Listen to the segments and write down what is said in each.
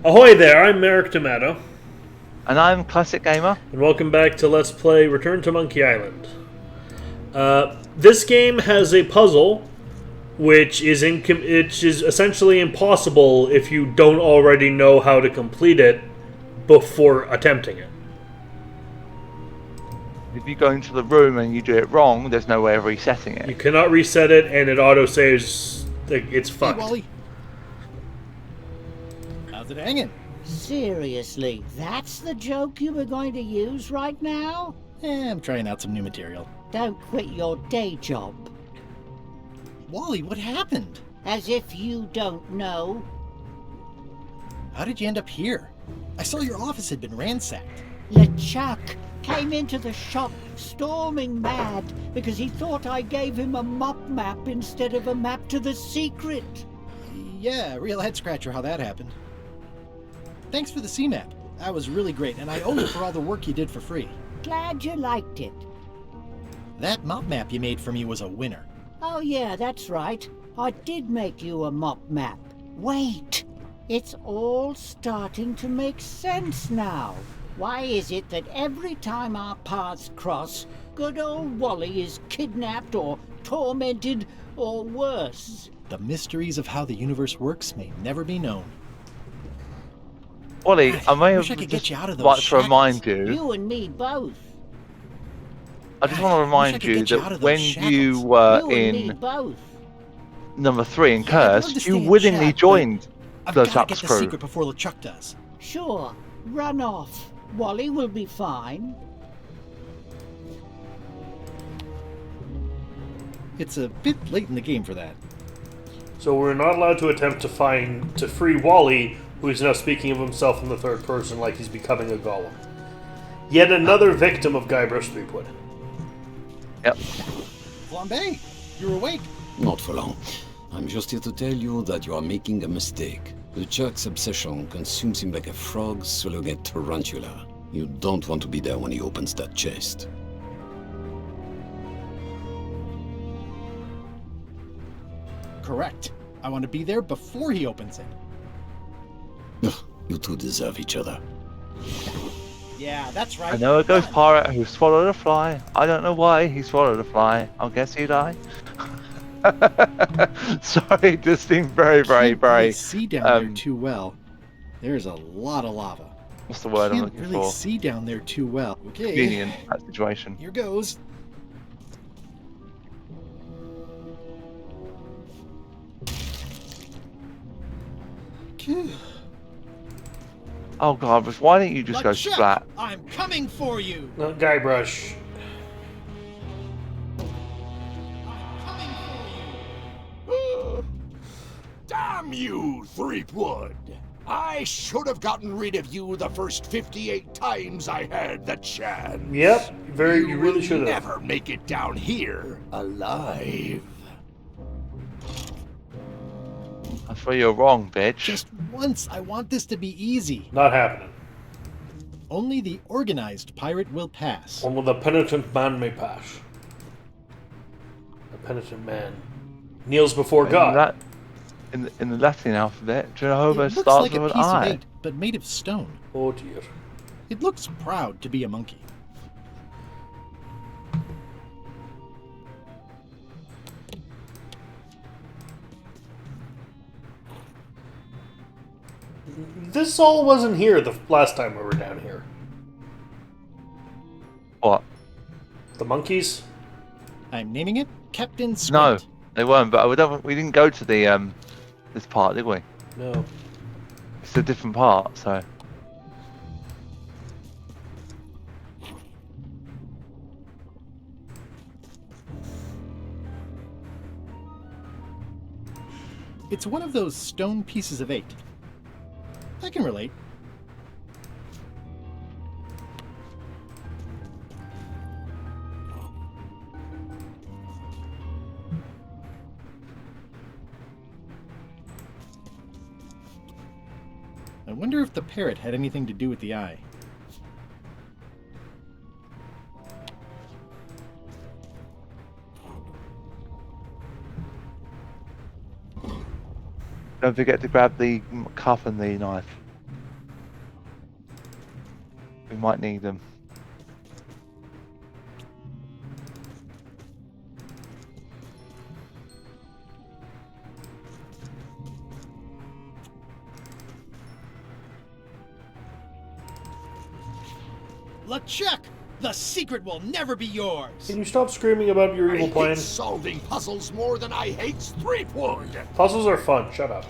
Ahoy there, I'm Merrick Tomato, And I'm Classic Gamer. and welcome back to Let's Play Return to Monkey Island. This game has a puzzle which is essentially impossible if you don't already know how to complete it before attempting it. If you go into the room and you do it wrong, there's no way of resetting You it. cannot reset it, and it autosaves. It's Hey, fucked. Wally. How's it hanging? Seriously, that's the joke you were going to use right now? I'm trying out some new material. Don't quit your day job. Wally, what happened? As if you don't know. How did you end up here? I saw your office had been ransacked. LeChuck came into the shop storming mad because he thought I gave him a mop map instead of a map to the secret. Yeah, real head scratcher how that happened. Thanks for the C-map. That was really great, and I owe you for all the work you did for free. Glad you liked it. That mop map you made for me was a winner. Oh yeah, that's right. I did make you a mop map. Wait, it's all starting to make sense now. Why is it that every time our paths cross, good old Wally is kidnapped or tormented or worse? The mysteries of how the universe works may never be known. Wally, I may Wish have I could just get you out of those like to shackles. remind you. You and me both. I just want to Wish I remind could you get you out that of those when shackles. you were You and me in both. number 3 in Yeah, I'd love to Cursed, stay you and willingly chat, but joined I've the got to get Chuck's the crew. secret before LeChuck does. Sure, run off. Wally will be fine. It's a bit late in the game for that. So we're not allowed to attempt to free Wally, who is now speaking of himself in the third person like he's becoming a golem. Yet another victim of Guybrush Threepwood. Yep. Flambe, you're awake. Not for long. I'm just here to tell you that you are making a mistake. LeChuck's obsession consumes him like a frog swallowing a tarantula. You don't want to be there when he opens that chest. Correct. I want to be there before he opens it. Ugh, you two deserve each other. Yeah, that's right. I know a ghost Done. pirate who swallowed a fly. I don't know why he swallowed a fly. I'll guess he died. Sorry, this seemed very, very, Can't really very. see down there um, too well. There's a lot of lava. What's the word I'm Can't looking really for? see down there too well. Okay, Convenient, that situation. here goes. Phew. Oh god, but why don't you just go LeChuck, splat? I'm coming for you. No, Guybrush. Coming for you. Damn you, Threepwood! I should have gotten rid of you the first 58 times I had the chance. Yep, you really will should have. never make it down here alive. That's where you're wrong, bitch. Just once, I want this to be easy. Not happening. Only the organized pirate will pass. Only the penitent man may pass. The penitent man kneels before God. That, in the Latin alphabet, Jehovah It looks starts like a with piece an of I. eight, but made of stone. Oh dear. It looks proud to be a monkey. This all wasn't here the last time we were down here. What? The monkeys? I'm naming it Captain No, Squint. they weren't. But we didn't go to the this part, did we? No. It's a different part, so. It's one of those stone pieces of eight. I can relate. I wonder if the parrot had anything to do with the eye. Don't forget to grab the cup and the knife. We might need them. LeChuck! The secret will never be yours! Can you stop screaming about your I evil hate plan? solving puzzles more than I hate Threepwood. Puzzles are fun. Shut up.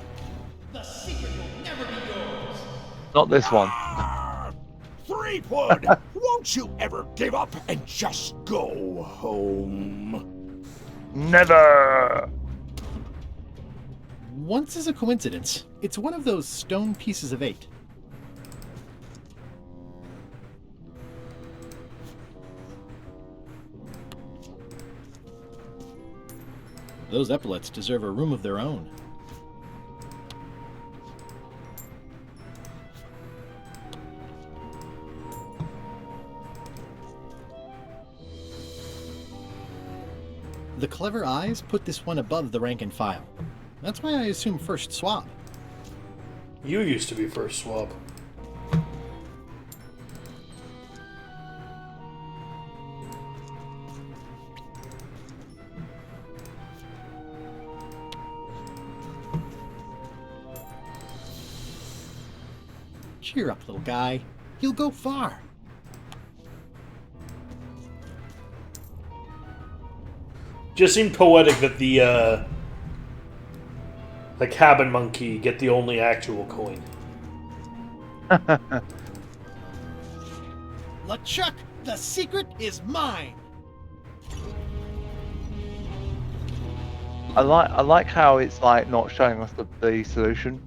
The secret will never be yours! Not this one. Ah! Threepwood, won't you ever give up and just go home? Never! Once is a coincidence. It's one of those stone pieces of 8. Those epaulets deserve a room of their own. The clever eyes put this one above the rank and file. That's why I assume first swab. You used to be first swab. Cheer up, little guy. You'll go far. Just seemed poetic that the cabin monkey get the only actual coin. LeChuck, the secret is mine. I like how it's like not showing us the solution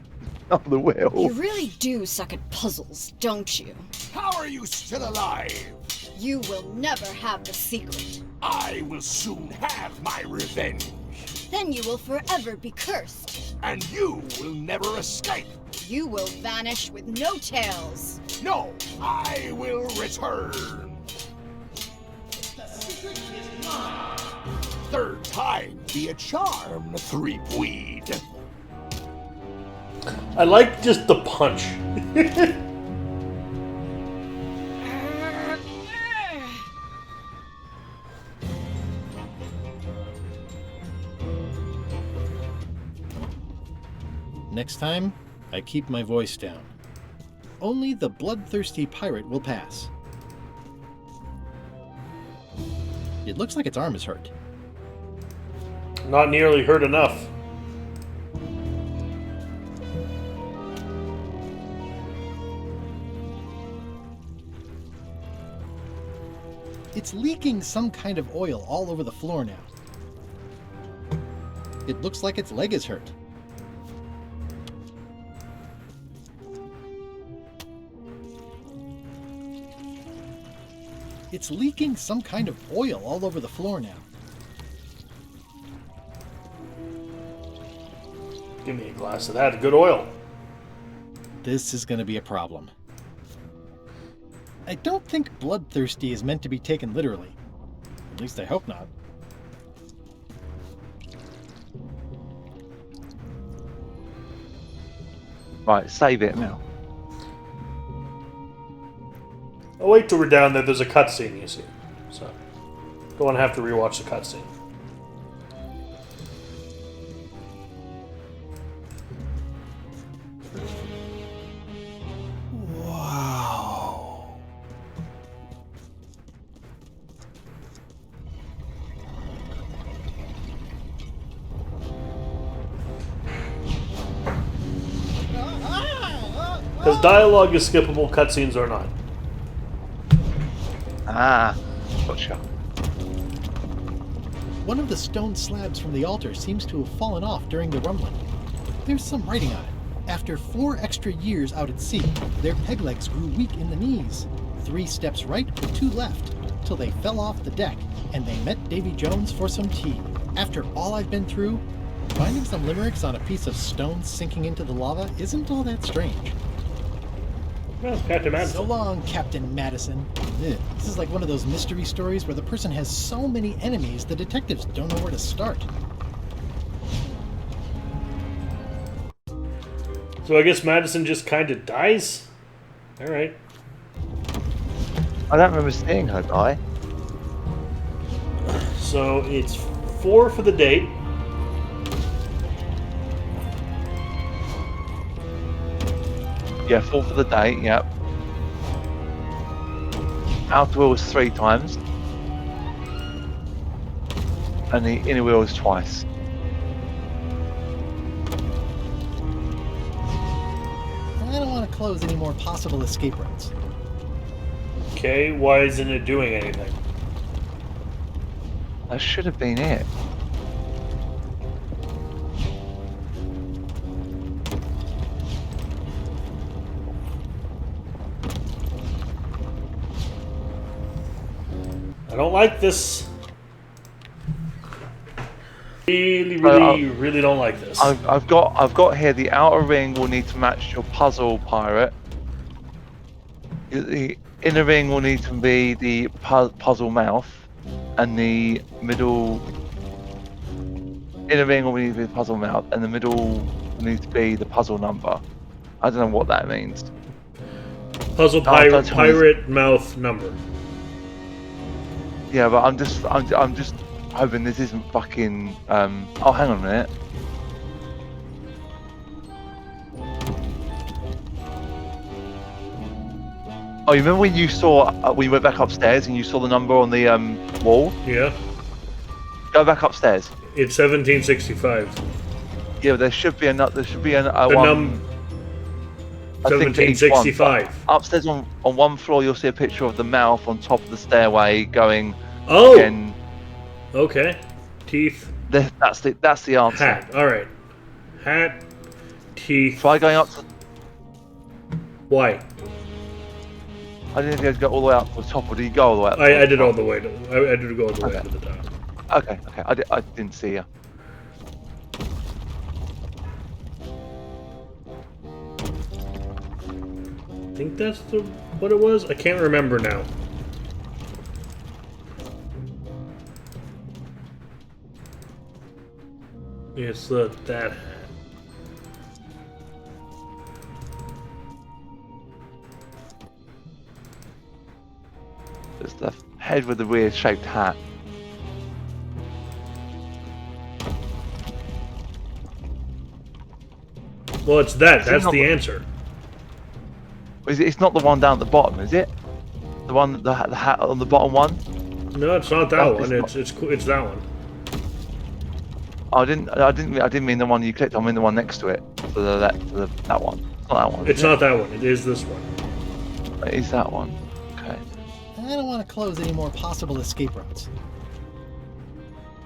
of the wheel. You really do suck at puzzles, don't you? How are you still alive? You will never have the secret. I will soon have my revenge. Then you will forever be cursed. And you will never escape. You will vanish with no tails. No, I will return. The secret is mine. Third time be a charm, Threepweed. I like just the punch. Next time, I keep my voice down. Only the bloodthirsty pirate will pass. It looks like its arm is hurt. Not nearly hurt enough. It's leaking some kind of oil all over the floor now. It looks like its leg is hurt. It's leaking some kind of oil all over the floor now. Give me a glass of that. Good oil. This is going to be a problem. I don't think bloodthirsty is meant to be taken literally. At least I hope not. Right, save it now. I'll wait till we're down there. There's a cutscene, you see. So, don't want to have to rewatch the cutscene. Wow. Because dialogue is skippable, cutscenes are not. Ah, gotcha. One of the stone slabs from the altar seems to have fallen off during the rumbling. There's some writing on it. After 4 extra years out at sea, their peg legs grew weak in the knees. 3 steps right, 2 left, till they fell off the deck, and they met Davy Jones for some tea. After all I've been through, finding some limericks on a piece of stone sinking into the lava isn't all that strange. Well, Captain Madison. So long, Captain Madison. Ugh, this is like one of those mystery stories where the person has so many enemies the detectives don't know where to start. So I guess Madison just kind of dies? Alright. I don't remember seeing her die. So it's 4 for the date. Yeah, 4 for the date, yep. Outer wheel was 3 times. And the inner wheel was twice. I don't want to close any more possible escape routes. Okay, why isn't it doing anything? That should have been it. I don't like this. Really don't like this. I've got here the outer ring will need to match your puzzle pirate. The inner ring will need to be the puzzle mouth, and the middle inner ring will need to be the puzzle mouth, and the middle will need to be the puzzle number. I don't know what that means. Puzzle pirate mouth number. Yeah, but I'm just hoping this isn't fucking. Oh, hang on a minute. Oh, you remember when you saw when you went back upstairs and you saw the number on the wall? Yeah. Go back upstairs. It's 1765. Yeah, there should be another. There should be a The one. I think for each one. 1765. Upstairs on one floor, you'll see a picture of the mouth on top of the stairway going. Oh. Again. Okay. Teeth. That's the answer. Hat. All right. Hat. Teeth. Try going up to. Why? I didn't know if you had to go all the way up to the top, or did you go all the way up? I did all the way. I did go all the way Okay. up to the top. Okay. I didn't see you. I think that's what it was. I can't remember now. It's that. It's the head with the weird shaped hat. Well, it's that. Is it That's not the the- answer. It's not the one down at the bottom, is it? The one, the hat on the bottom one. No, it's not that Oh, one. it's It's that one. I didn't mean the one you clicked. I mean the one next to it. To the left, that one. It's not that one. It's is not that one. It is this one. It is that one. Okay. I don't want to close any more possible escape routes.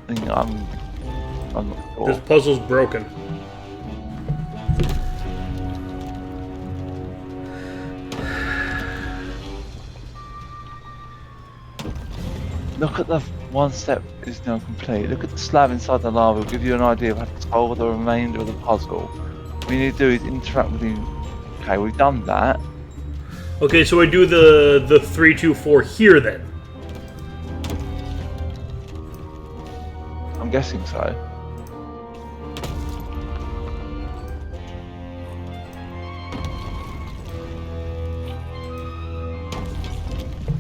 I think I'm not sure. This puzzle's broken. Look at the one step is now complete. Look at the slab inside the lava. Will give you an idea of how to solve the remainder of the puzzle. What you need to do is interact with the. Okay, we've done that. Okay, so I do the 3, 2, 4 here then. I'm guessing so.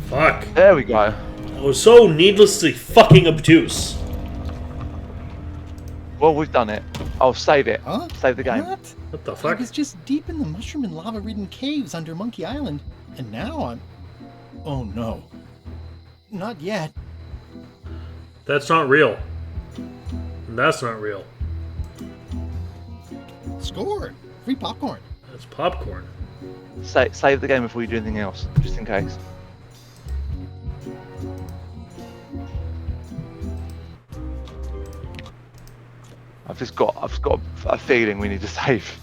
Fuck. There we go. I was so needlessly fucking obtuse. Well, we've done it. I'll save it. Huh? Save the game. What? What the I fuck? was just deep in the mushroom and lava-ridden caves under Monkey Island, and now I'm... Oh no. Not yet. That's not real. That's not real. Score! Free popcorn. That's popcorn. Save the game before you do anything else, just in case. I've got a feeling we need to save.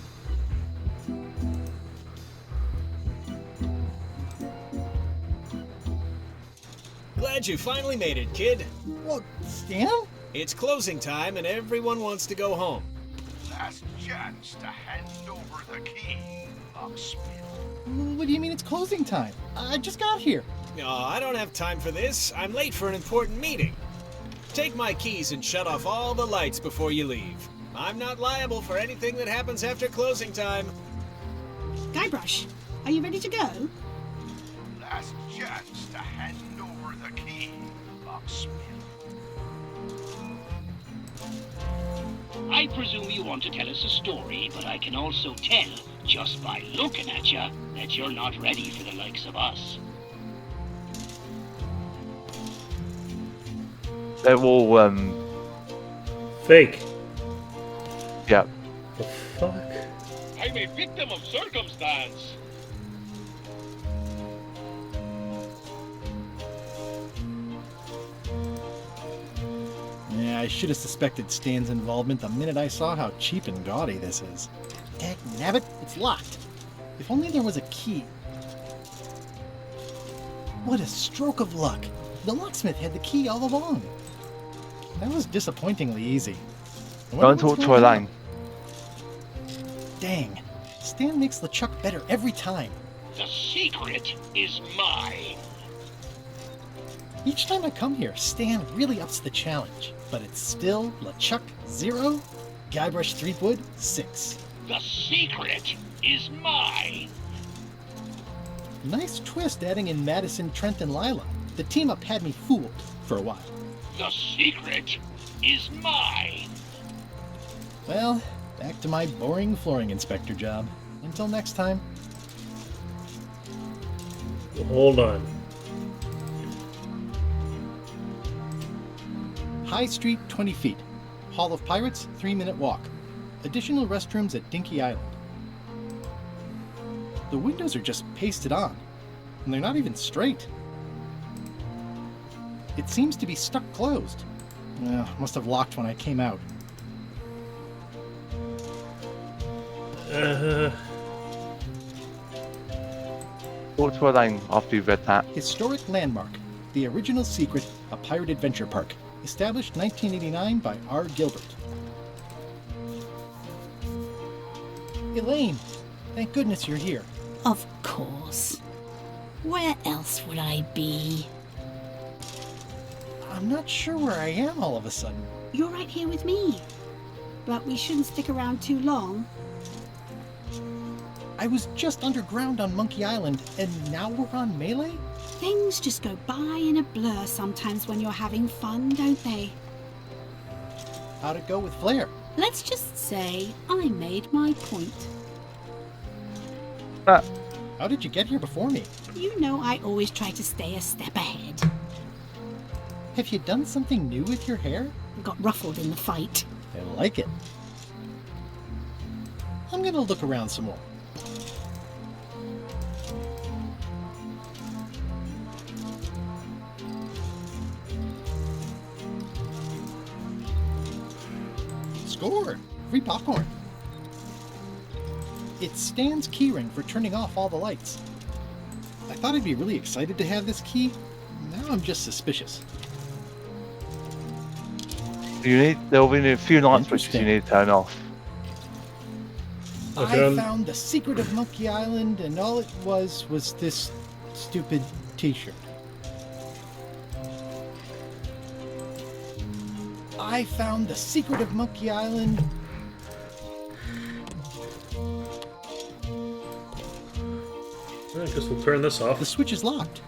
Glad you finally made it, kid. Well, Stan? It's closing time and everyone wants to go home. Last chance to hand over the key, locksmith. What do you mean it's closing time? I just got here. No, I don't have time for this. I'm late for an important meeting. Take my keys and shut off all the lights before you leave. I'm not liable for anything that happens after closing time. Guybrush, are you ready to go? last chance to hand over the key, locksmith. I presume you want to tell us a story, but I can also tell, just by looking at you, that you're not ready for the likes of us. They're all, Fake. yeah. The fuck? I'm a victim of circumstance. Yeah, I should have suspected Stan's involvement the minute I saw how cheap and gaudy this is. Dagnabbit, it's locked. If only there was a key. What a stroke of luck. The locksmith had the key all along. That was disappointingly easy. I Go wonder and talk what's to going on. Elaine. Dang. Stan makes LeChuck better every time. The secret is mine. Each time I come here, Stan really ups the challenge. But it's still LeChuck 0, Guybrush Threepwood 6. The secret is mine. Nice twist adding in Madison, Trent, and Lila. The team up had me fooled for a while. The secret is mine. Well, back to my boring flooring inspector job. Until next time. Hold on. High Street, 20 feet. Hall of Pirates, 3-minute walk. Additional restrooms at Dinky Island. The windows are just pasted on, and they're not even straight. It seems to be stuck closed. Must have locked when I came out. Talk to Elaine after you've read that. Historic landmark. The original secret, a pirate adventure park. Established 1989 by R. Gilbert. Elaine, thank goodness you're here. Of course. Where else would I be? I'm not sure where I am all of a sudden. You're right here with me. But we shouldn't stick around too long. I was just underground on Monkey Island, and now we're on Melee? Things just go by in a blur sometimes when you're having fun, don't they? How'd it go with Flair? Let's just say I made my point. How did you get here before me? You know I always try to stay a step ahead. Have you done something new with your hair? Got ruffled in the fight. I like it. I'm gonna look around some more. Score! Free popcorn. It's Stan's keyring for turning off all the lights. I thought I'd be really excited to have this key. Now I'm just suspicious. There'll be a few light switches you need to turn off. I found the secret of Monkey Island, and all it was this stupid t-shirt. I found the secret of Monkey Island. I guess we'll turn this off. The switch is locked.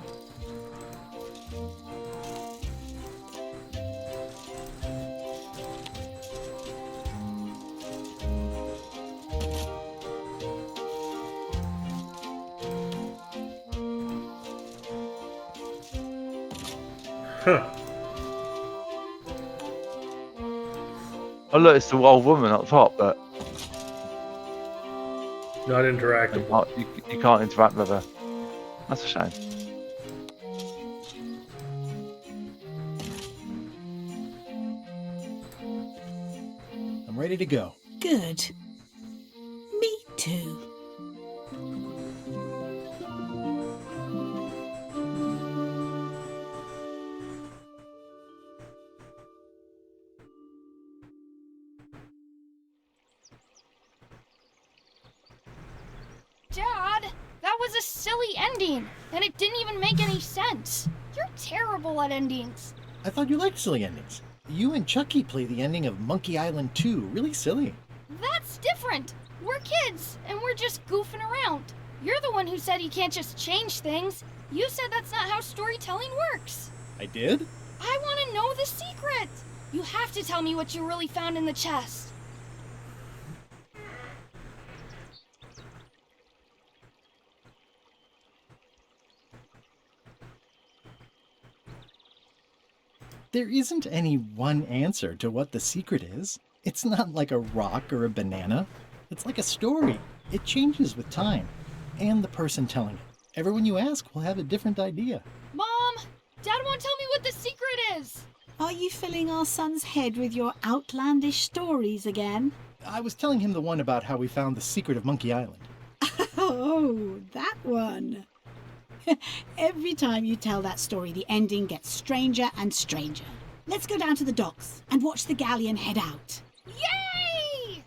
Huh. Oh look, it's the old woman up top, but Not interactable. you can't interact with her. That's a shame. I'm ready to go. Good. Me too. Dad, that was a silly ending, and it didn't even make any sense. You're terrible at endings. I thought you liked silly endings. You and Chucky play the ending of Monkey Island 2. Really silly. That's different. We're kids, and we're just goofing around. You're the one who said you can't just change things. You said that's not how storytelling works. I did? I want to know the secret. You have to tell me what you really found in the chest. There isn't any one answer to what the secret is. It's not like a rock or a banana. It's like a story. It changes with time. And the person telling it. Everyone you ask will have a different idea. Mom! Dad won't tell me what the secret is! Are you filling our son's head with your outlandish stories again? I was telling him the one about how we found the secret of Monkey Island. Oh, that one. Every time you tell that story, the ending gets stranger and stranger. Let's go down to the docks and watch the galleon head out. Yay!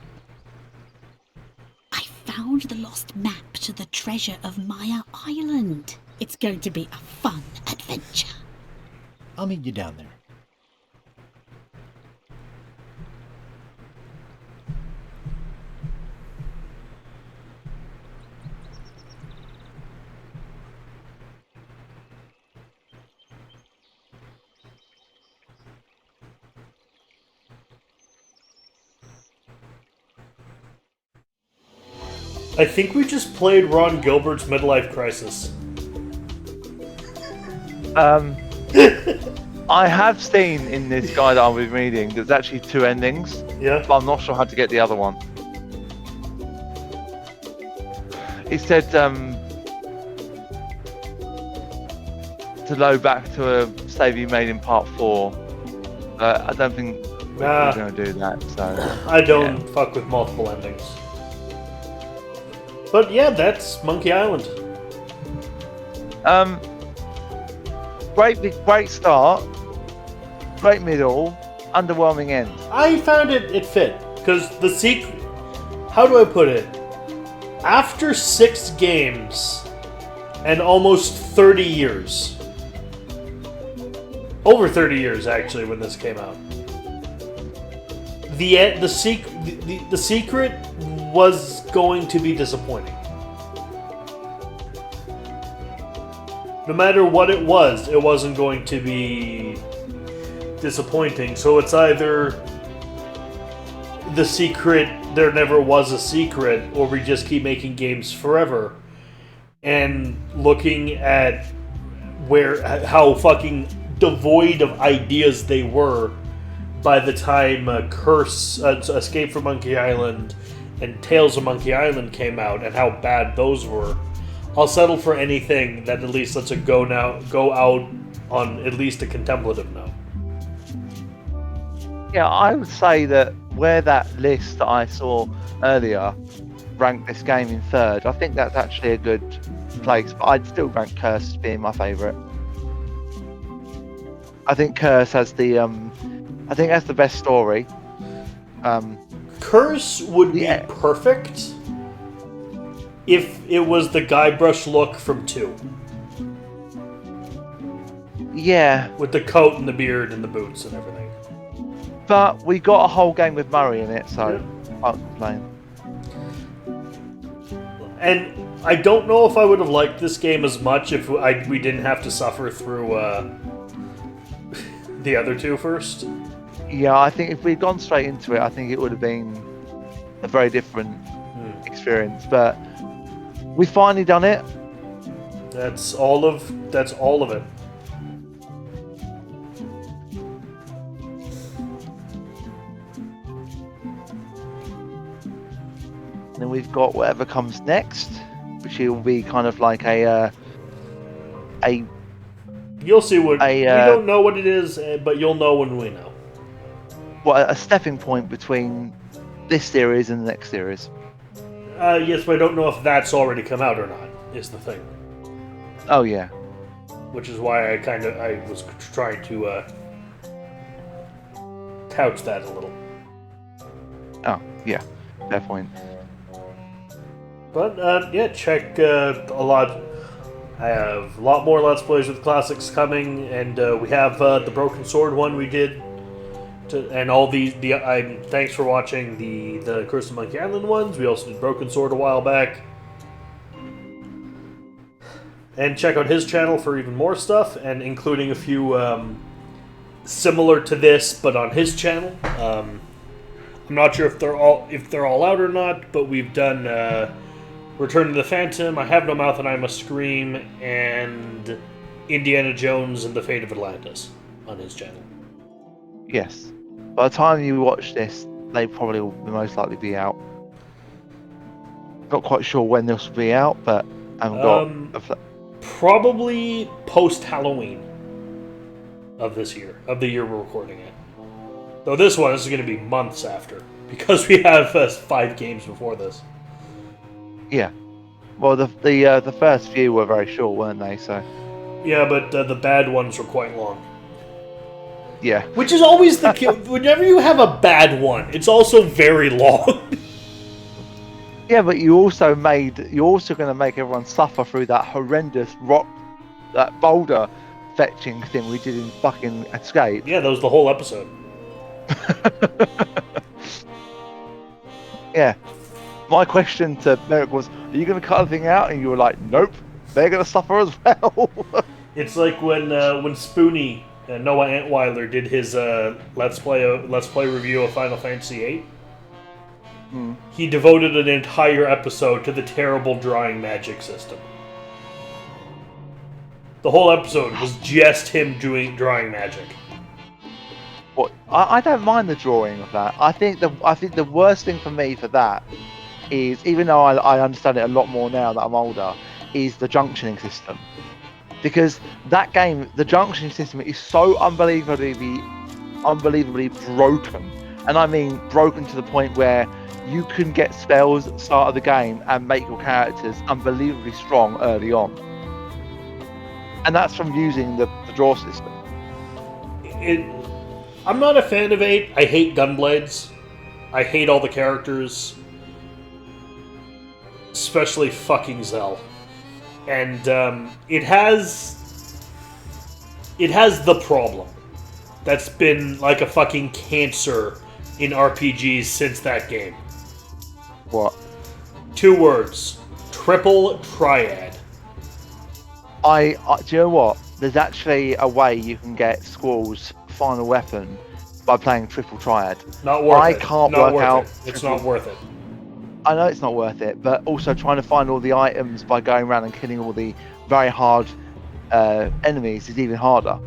I found the lost map to the treasure of Maya Island. It's going to be a fun adventure. I'll meet you down there. I think we just played Ron Gilbert's Midlife Crisis. I have seen in this guide that I was reading, there's actually 2 endings. Yeah. But I'm not sure how to get the other one. He said to load back to a save you made in part 4. I don't think we're going to do that. So I don't fuck with multiple endings. But yeah, that's Monkey Island. Great start, great middle, underwhelming end. I found it fit because the secret. How do I put it? After 6 games and almost 30 years, over 30 years actually, when this came out, the secret was going to be disappointing. No matter what it wasn't going to be disappointing. So it's either the secret, there never was a secret, or we just keep making games forever. And looking at how fucking devoid of ideas they were by the time Escape from Monkey Island and Tales of Monkey Island came out, and how bad those were, I'll settle for anything that at least lets it go out on at least a contemplative note. Yeah, I would say that where that list that I saw earlier ranked this game in 3rd, I think that's actually a good place, but I'd still rank Curse as being my favourite. I think Curse has the best story. Curse would be perfect if it was the Guybrush look from 2. Yeah. With the coat and the beard and the boots and everything. But we got a whole game with Murray in it, so I can't complain. And I don't know if I would have liked this game as much if we didn't have to suffer through the other 2 first. Yeah, I think if we'd gone straight into it, I think it would have been a very different experience. But we finally done it. That's all of it. And then we've got whatever comes next, which will be kind of like a You'll see what we don't know what it is, but you'll know when we know. Well, a stepping point between this series and the next series. Yes, but I don't know if that's already come out or not, is the thing. Oh, yeah. Which is why I was trying to couch that a little. Oh, yeah. Fair point. But, yeah, check a lot. I have a lot more Let's Plays with Classics coming, and we have the Broken Sword one we did. And all thanks for watching the Curse of Monkey Island ones. We also did Broken Sword a while back. And check out his channel for even more stuff, and including a few similar to this, but on his channel. I'm not sure if they're all out or not, but we've done Return to the Phantom, I Have No Mouth and I Must Scream, and Indiana Jones and the Fate of Atlantis on his channel. Yes. By the time you watch this, they probably will most likely be out. Not quite sure when this will be out, but I haven't got. Probably post Halloween of this year, of the year we're recording it. Though this is going to be months after, because we have 5 games before this. Yeah. Well, the first few were very short, weren't they? So. Yeah, but the bad ones were quite long. Yeah. Which is always the whenever you have a bad one, it's also very long. Yeah, but you're also going to make everyone suffer through that horrendous rock, that boulder fetching thing we did in fucking Escape. Yeah, that was the whole episode. Yeah. My question to Merrick was, are you going to cut anything out? And you were like, nope, they're going to suffer as well. It's like when Spoonie, Noah Antweiler, did his Let's Play review of Final Fantasy VIII. He devoted an entire episode to the terrible drawing magic system. The whole episode was just him drawing magic. What? I don't mind the drawing of that. I think the worst thing for me for that is, even though I understand it a lot more now that I'm older, is the junctioning system. Because that game, the junctioning system is so unbelievably broken. And I mean broken to the point where you can get spells at the start of the game and make your characters unbelievably strong early on. And that's from using the draw system. I'm not a fan of 8. I hate Gunblades. I hate all the characters. Especially fucking Zell. And it has the problem that's been like a fucking cancer in RPGs since that game. What? 2 words. Triple Triad. Do you know what? There's actually a way you can get Squall's final weapon by playing Triple Triad. Not worth it. I can't work out. It's not worth it. I know it's not worth it, but also trying to find all the items by going around and killing all the very hard enemies is even harder.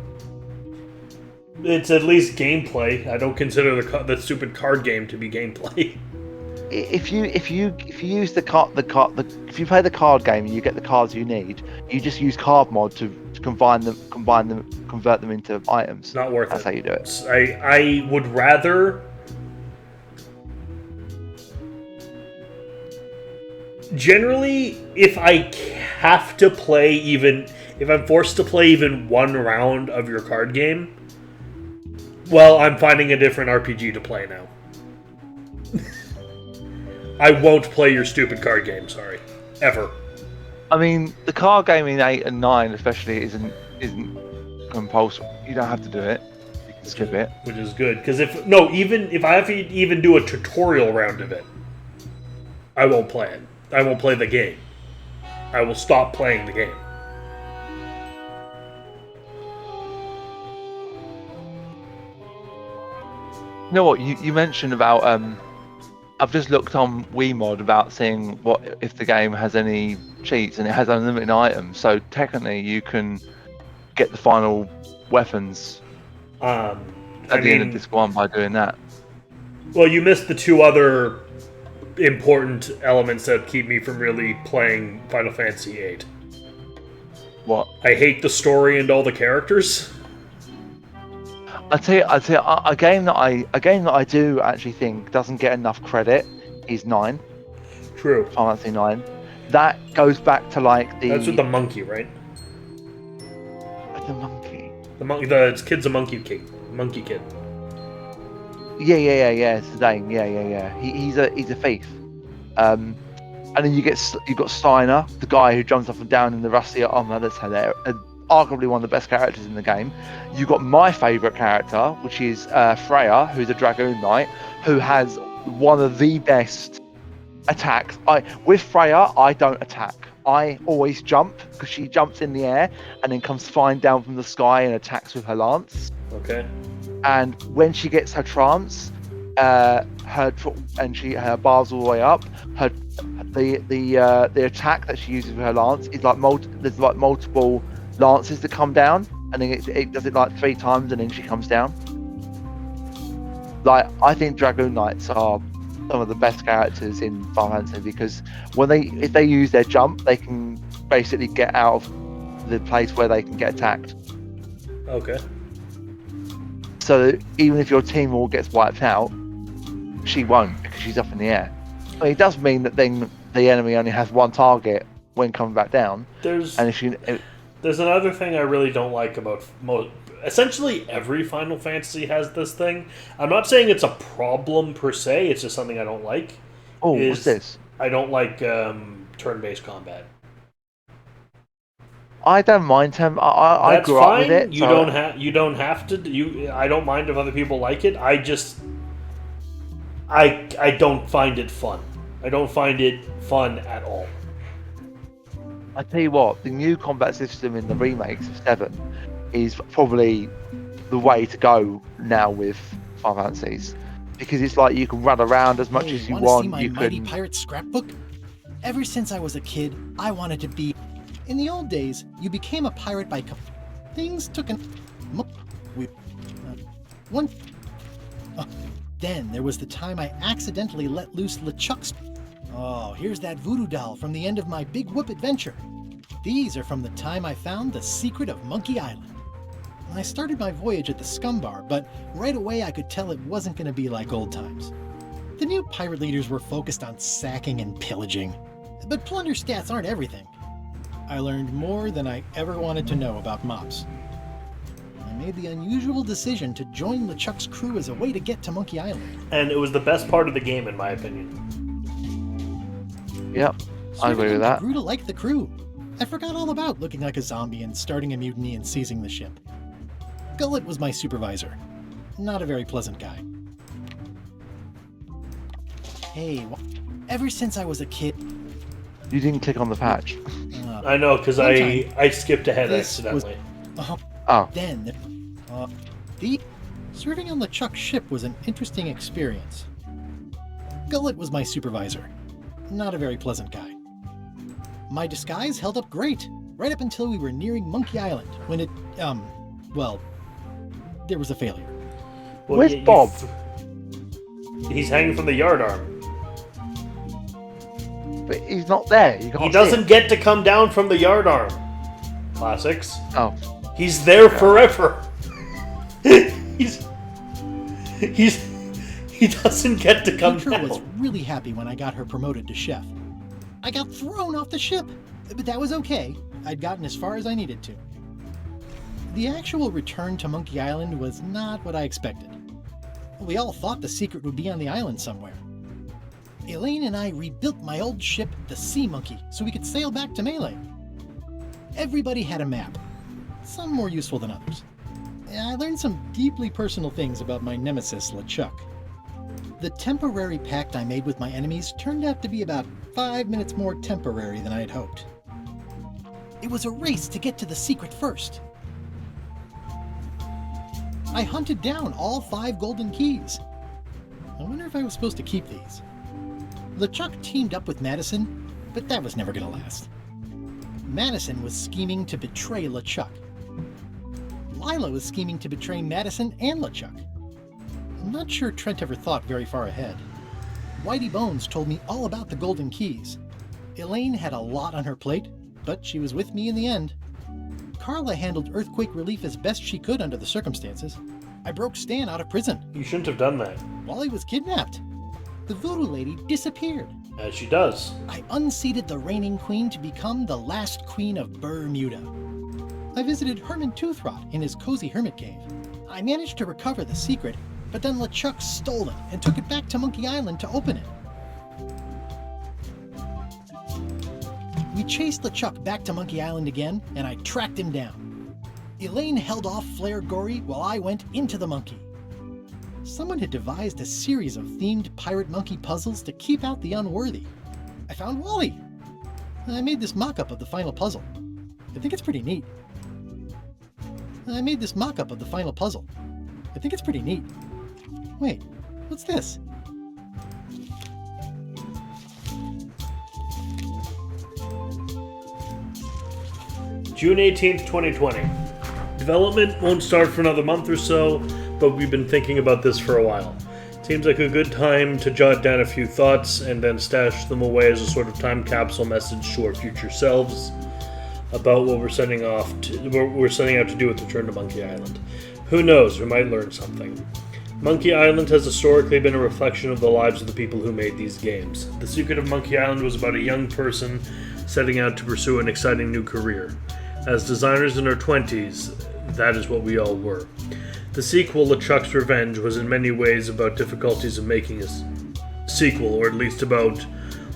It's at least gameplay. I don't consider the stupid card game to be gameplay. If you use if you play the card game and you get the cards you need, you just use card mod to convert them into items. Not worth That's it. how you do it. I would rather. Generally, if I have to play if I'm forced to play even one round of your card game, well, I'm finding a different RPG to play now. I won't play your stupid card game, sorry. Ever. I mean, the card game in 8 and 9 especially isn't compulsory. You don't have to do it. You can skip it. Which is good, because even if I have to even do a tutorial round of it, I won't play it. I won't play the game. I will stop playing the game. You know what? You mentioned about I've just looked on Wiimod about seeing what if the game has any cheats, and it has unlimited items. So technically, you can get the final weapons at the end of Disc 1 by doing that. Well, you missed the 2 other important elements that keep me from really playing Final Fantasy VIII. What? I hate the story and all the characters. I tell you, a game that I do actually think doesn't get enough credit is 9. True. Final Fantasy 9. That goes back to like the. That's with the monkey, right? The monkey. The monkey. The kid's a monkey kid. Monkey kid. Yeah. It's Zane. Yeah. He's a thief. And then you've got Steiner, the guy who jumps up and down in the rusty armor. That's hilarious. Arguably one of the best characters in the game. You've got my favourite character, which is Freya, who's a Dragoon Knight, who has one of the best attacks. With Freya, I don't attack. I always jump, because she jumps in the air and then comes flying down from the sky and attacks with her lance. Okay. And when she gets her trance, her bar's all the way up. The attack that she uses with her lance is like there's like multiple lances that come down, and then it does it like 3 times, and then she comes down. Like, I think Dragoon Knights are some of the best characters in Final Fantasy, because if they use their jump, they can basically get out of the place where they can get attacked. Okay. So even if your team all gets wiped out, she won't, because she's up in the air. I mean, it does mean that then the enemy only has one target when coming back down. There's another thing I really don't like about essentially every Final Fantasy has this thing. I'm not saying it's a problem per se, it's just something I don't like. Oh, what's this? I don't like turn-based combat. I don't mind him. I grew up with it. You don't have to. I don't mind if other people like it. I don't find it fun. I don't find it fun at all. I tell you what, the new combat system in the remakes of 7 is probably the way to go now with Final Fantasies, because it's like you can run around as much as you want. See my Mighty Pirate scrapbook? Ever since I was a kid, I wanted to be. In the old days, you became a pirate by things took then there was the time I accidentally let loose LeChuck's. Oh, here's that voodoo doll from the end of my Big Whoop adventure. These are from the time I found the secret of Monkey Island. I started my voyage at the Scum Bar, but right away I could tell it wasn't going to be like old times. The new pirate leaders were focused on sacking and pillaging, but plunder stats aren't everything. I learned more than I ever wanted to know about mops. I made the unusual decision to join LeChuck's crew as a way to get to Monkey Island. And it was the best part of the game, in my opinion. Yep, I agree with that. I grew to like the crew. I forgot all about looking like a zombie and starting a mutiny and seizing the ship. Gullet was my supervisor. Not a very pleasant guy. Hey, ever since I was a kid... You didn't click on the patch. I know, because I skipped ahead accidentally. Serving on LeChuck's ship was an interesting experience. Gullet was my supervisor. Not a very pleasant guy. My disguise held up great, right up until we were nearing Monkey Island, when it, there was a failure. Well, where's Bob? He's hanging from the yardarm. But he's not there. He doesn't get to come down from the yardarm. Classics. Oh. He's there forever. He doesn't get to come down. Was really happy when I got her promoted to chef. I got thrown off the ship, but that was okay. I'd gotten as far as I needed to. The actual return to Monkey Island was not what I expected. We all thought the secret would be on the island somewhere. Elaine and I rebuilt my old ship, the Sea Monkey, so we could sail back to Melee. Everybody had a map, some more useful than others. I learned some deeply personal things about my nemesis, LeChuck. The temporary pact I made with my enemies turned out to be about 5 minutes more temporary than I had hoped. It was a race to get to the secret first. I hunted down all 5 golden keys. I wonder if I was supposed to keep these. LeChuck teamed up with Madison, but that was never going to last. Madison was scheming to betray LeChuck. Lila was scheming to betray Madison and LeChuck. I'm not sure Trent ever thought very far ahead. Whitey Bones told me all about the golden keys. Elaine had a lot on her plate, but she was with me in the end. Carla handled earthquake relief as best she could under the circumstances. I broke Stan out of prison. You shouldn't have done that. While he was kidnapped. The voodoo lady disappeared. As she does. I unseated the reigning queen to become the last queen of Bermuda. I visited Herman Toothrot in his cozy hermit cave. I managed to recover the secret, but then LeChuck stole it and took it back to Monkey Island to open it. We chased LeChuck back to Monkey Island again, and I tracked him down. Elaine held off Flare Gory while I went into the monkey. Someone had devised a series of themed pirate monkey puzzles to keep out the unworthy. I found Wally. I made this mock-up of the final puzzle. I think it's pretty neat. I made this mock-up of the final puzzle. I think it's pretty neat. Wait, what's this? June 18th, 2020. Development won't start for another month or so, but we've been thinking about this for a while. Seems like a good time to jot down a few thoughts and then stash them away as a sort of time capsule message to our future selves about what we're setting out to do with Return to Monkey Island. Who knows, we might learn something. Monkey Island has historically been a reflection of the lives of the people who made these games. The Secret of Monkey Island was about a young person setting out to pursue an exciting new career. As designers in our 20s, that is what we all were. The sequel, LeChuck's Revenge, was in many ways about difficulties of making a sequel, or at least about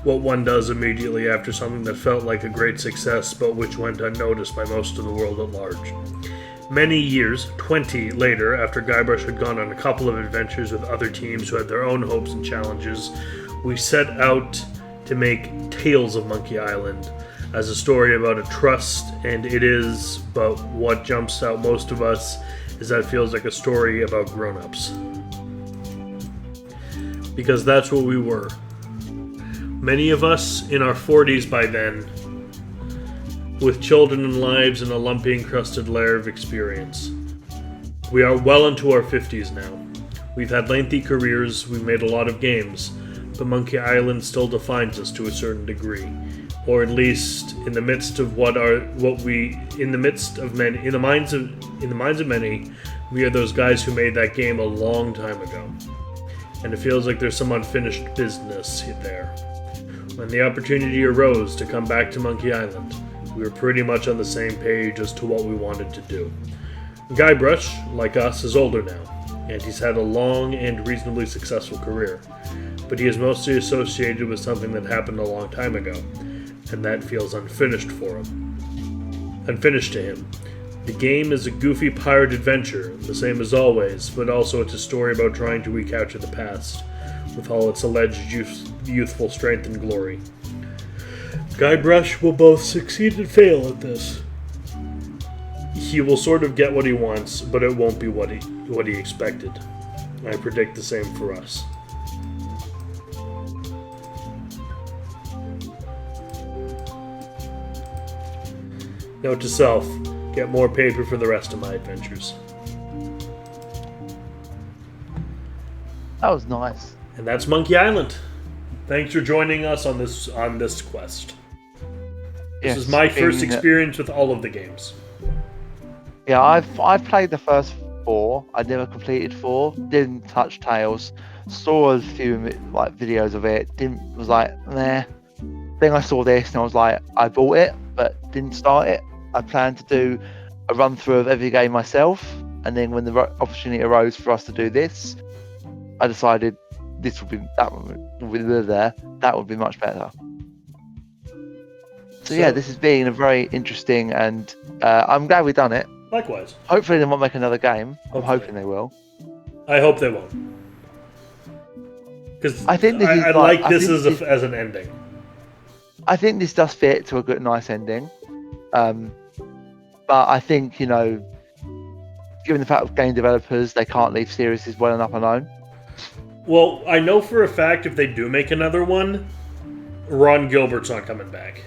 what one does immediately after something that felt like a great success but which went unnoticed by most of the world at large. Many years, 20 later, after Guybrush had gone on a couple of adventures with other teams who had their own hopes and challenges, we set out to make Tales of Monkey Island as a story about a trust, and it is, but what jumps out most of us is that it feels like a story about grown-ups. Because that's what we were. Many of us in our 40s by then, with children and lives in a lumpy encrusted layer of experience. We are well into our 50s now. We've had lengthy careers, we've made a lot of games, but Monkey Island still defines us to a certain degree. Or at least in the midst of in the minds of many, we are those guys who made that game a long time ago. And it feels like there's some unfinished business there. When the opportunity arose to come back to Monkey Island, we were pretty much on the same page as to what we wanted to do. Guybrush, like us, is older now, and he's had a long and reasonably successful career. But he is mostly associated with something that happened a long time ago, and that feels unfinished to him. The game is a goofy pirate adventure, the same as always, but also it's a story about trying to recapture the past, with all its alleged youthful strength and glory. Guybrush will both succeed and fail at this. He will sort of get what he wants, but it won't be what he expected. I predict the same for us. Note to self, get more paper for the rest of my adventures. That was nice. And that's Monkey Island. Thanks for joining us on this quest. This is my first experience with all of the games. Yeah, I've played the first 4. I never completed 4. Didn't touch Tales. Saw a few videos of it. Was like, nah. Then I saw this and I was like, I bought it, but didn't start it. I planned to do a run through of every game myself, and then when the opportunity arose for us to do this, I decided that would be much better. So yeah, this has been a very interesting, and I'm glad we've done it. Likewise. Hopefully they won't make another game. I'm hoping they will. I hope they won't. Because I think I like this as an ending. I think this does fit to a nice ending. But I think, given the fact of game developers, they can't leave series well enough alone. Well, I know for a fact if they do make another one, Ron Gilbert's not coming back.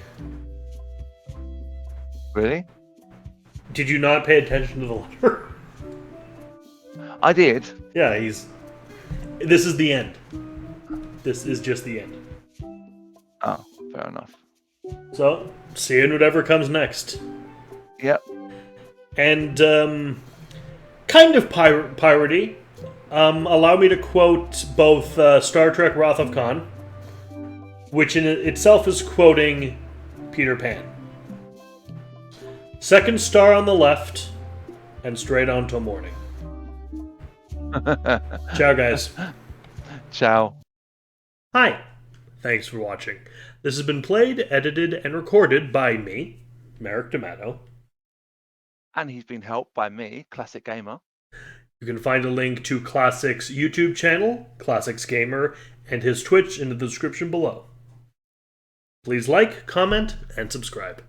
Really? Did you not pay attention to the letter? I did. Yeah, this is the end. This is just the end. Oh, fair enough. So, seeing whatever comes next. Yep. And, kind of piratey. Allow me to quote both Star Trek Wrath of Khan, which in itself is quoting Peter Pan. Second star on the left, and straight on till morning. Ciao, guys. Ciao. Hi. Thanks for watching. This has been played, edited, and recorded by me, Merrick D'Amato. And he's been helped by me, Classic Gamer. You can find a link to Classic's YouTube channel, Classics Gamer, and his Twitch in the description below. Please like, comment, and subscribe.